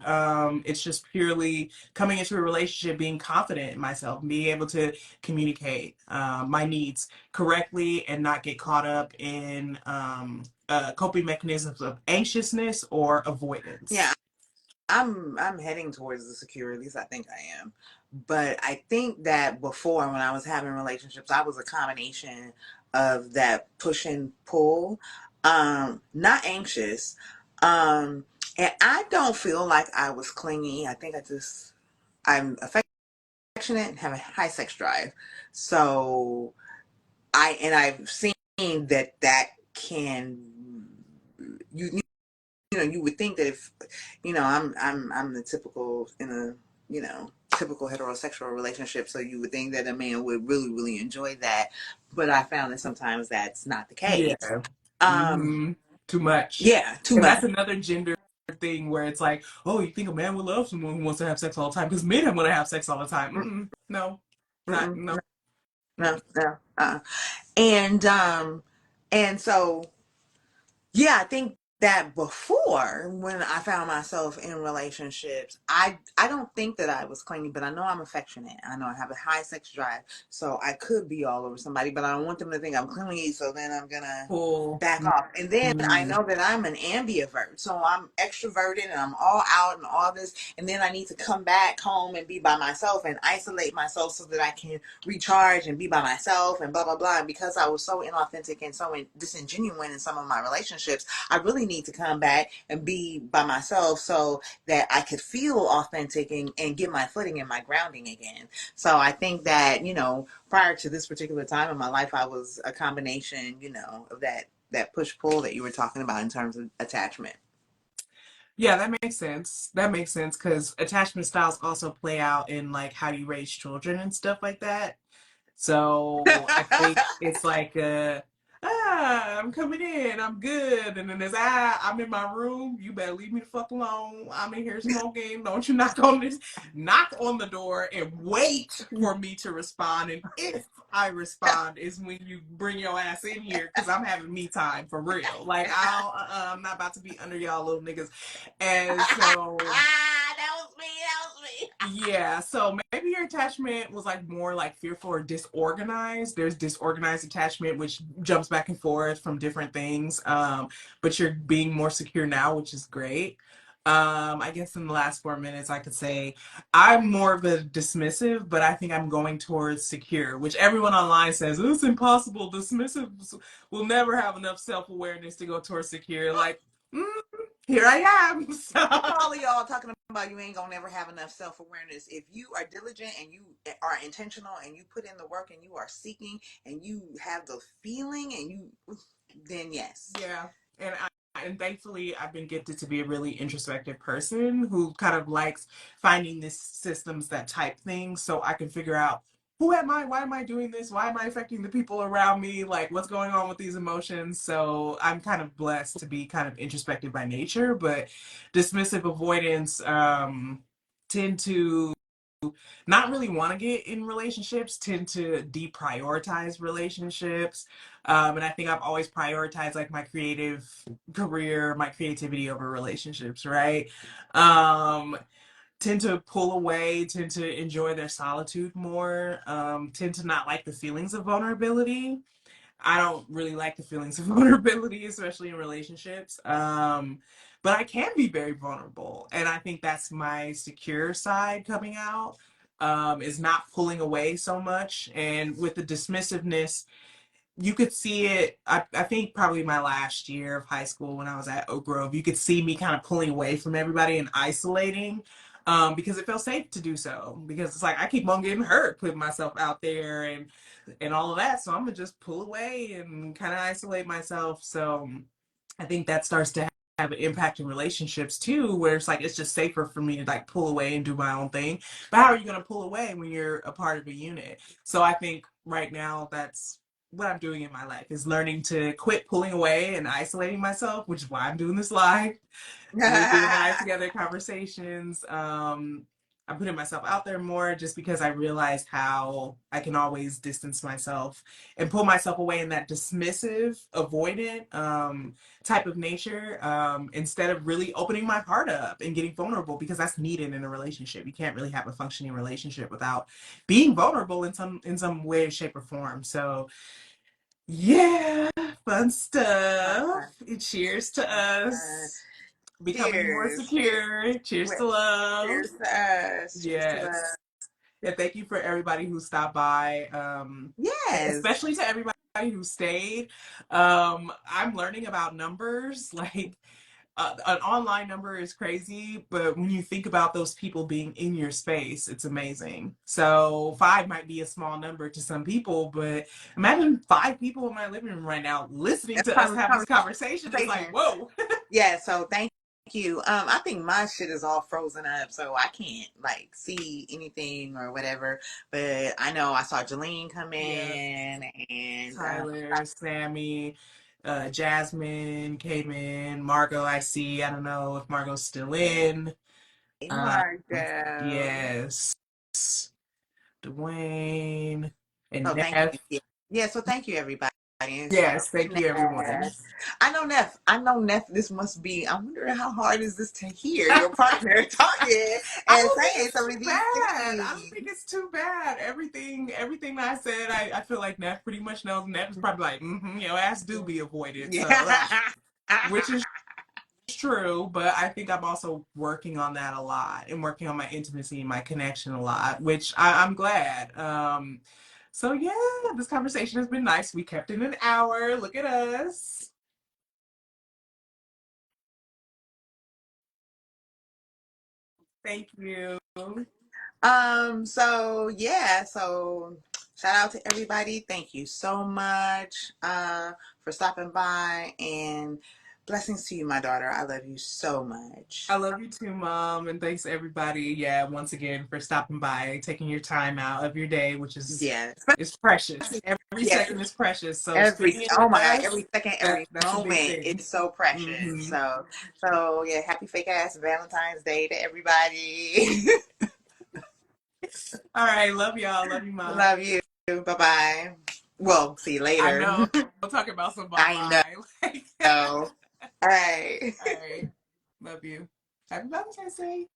It's just purely coming into a relationship, being confident in myself, being able to communicate my needs correctly and not get caught up in coping mechanisms of anxiousness or Yeah, avoidance. I'm heading towards the secure. At least I think I am. But I think that before, when I was having relationships, I was a combination of that push and pull. Not anxious. And I don't feel like I was clingy. I think I'm affectionate and have a high sex drive. So I've seen that can you would think that if I'm the typical in a typical heterosexual relationship, so you would think that a man would really really enjoy that, but I found that sometimes that's not the case. Yeah. um hmm Too much. yeah, too And much. that's another gender thing where it's like, oh, you think a man would love someone who wants to have sex all the time? Because men want to have sex all the time. No, not Mm-mm, no. no, no. And and so yeah, I think that before, when I found myself in relationships, I don't think that I was clingy, but I know I'm affectionate. I know I have a high sex drive, so I could be all over somebody, but I don't want them to think I'm clingy, so then I'm gonna Cool. back off. And then I Mm-hmm. know that I'm an ambivert, so I'm extroverted and I'm all out and all this, and then I need to come back home and be by myself and isolate myself so that I can recharge and be by myself and blah blah blah. And because I was so inauthentic and so disingenuine in some of my relationships, I really need to come back and be by myself so that I could feel authentic and get my footing and my grounding again. So I think that, prior to this particular time in my life, I was a combination, of that push pull that you were talking about in terms of attachment. Yeah, that makes sense. That makes sense because attachment styles also play out in like how you raise children and stuff like that. So I think it's like I'm coming in, I'm good. And then as I'm in my room, you better leave me the fuck alone. I'm in here smoking. Don't you knock on the door and wait for me to respond. And if I respond is when you bring your ass in here because I'm having me time for real. Like I'm not about to be under y'all little niggas. And so That was me. That was me. yeah, so maybe your attachment was like more like fearful or disorganized. There's disorganized attachment, which jumps back and forth from different things. But you're being more secure now, which is great. I guess in the last 4 minutes, I could say I'm more of a dismissive, but I think I'm going towards secure, which everyone online says it's impossible. Dismissives will never have enough self awareness to go towards secure. Like, mm, here I am. Fuck So, all of y'all talking about you ain't gonna never have enough self awareness. If you are diligent and you are intentional and you put in the work and you are seeking and you have the feeling and you, then yes. yeah, and thankfully I've been gifted to be a really introspective person who kind of likes finding these systems that type things so I can figure out who am I? Why am I doing this? Why am I affecting the people around me? Like what's going on with these emotions? So I'm kind of blessed to be kind of introspective by nature, but dismissive avoidance tend to not really want to get in relationships, tend to deprioritize relationships. And I think I've always prioritized like my creative career, my creativity over relationships, right? Um, Tend to pull away, tend to enjoy their solitude more, tend to not like the feelings of vulnerability. I don't really like the feelings of vulnerability, especially in relationships. But I can be very vulnerable. And I think that's my secure side coming out, is not pulling away so much. And with the dismissiveness, you could see it. I think probably my last year of high school when I was at Oak Grove, you could see me kind of pulling away from everybody and isolating, because it felt safe to do so. Because it's like I keep on getting hurt putting myself out there and all of that. So I'm gonna just pull away and kind of isolate myself. So I think that starts to have an impact in relationships too, where it's like it's just safer for me to like pull away and do my own thing. But how are you gonna pull away when you're a part of a unit? So I think right now that's what I'm doing in my life is learning to quit pulling away and isolating myself, which is why I'm doing this live with you and I together conversations. I'm putting myself out there more just because I realized how I can always distance myself and pull myself away in that dismissive, avoidant type of nature, instead of really opening my heart up and getting vulnerable because that's needed in a relationship. You can't really have a functioning relationship without being vulnerable in some way, shape, or form. So yeah, fun stuff. Cheers to us becoming more Cheers. secure. Cheers to love. Cheers to us. Cheers to Yes. us. And thank you for everybody who stopped by. Yes. Especially to everybody who stayed. I'm learning about numbers. Like an online number is crazy, but when you think about those people being in your space, it's amazing. So five might be a small number to some people, but imagine five people in my living room right now listening That's to us have this conversation. It's like, conversation. whoa. Yeah, so thank you. I think my shit is all frozen up, so I can't like see anything or whatever. But I know I saw Jolene come Yeah. in and Tyler, Sammy, Jasmine came in. Margot, I see. I don't know if Margot's still in. Um, Margo. yes. Dwayne and So thank you. Neff. Yeah. Yeah, so thank you everybody. And shout out Yes, thank to you, everyone. Neff. I know Neff. I know Neff. This must be. I'm wondering how hard is this to hear your partner talking I and don't think saying it's some too of these bad. I don't think things. it's too bad. Everything that I said, I feel like Neff pretty much knows. Neff is probably like, your ass do be avoided. So, Yeah. which is true, but I think I'm also working on that a lot and working on my intimacy and my connection a lot, which I'm glad. So yeah, this conversation has been nice. We kept it an hour. Look at us. Thank you. So yeah, so shout out to everybody. Thank you so much for stopping by and Blessings to you, my daughter. I love you so I much. love you too, Mom, and thanks everybody, yeah, once again for stopping by, taking your time out of your day, which Yeah. is precious. Every Yes. second is precious. So Every, spending it oh with my God, us, every second, every that's a big moment thing. is so precious. Hmm. So yeah, happy fake ass Valentine's Day to everybody. All right, love y'all. Love you, Mom. Love you. Bye bye. Well, see you I later. know. We'll talk about some bye I bye. know. All right. All right. Love you. Happy Valentine's Day.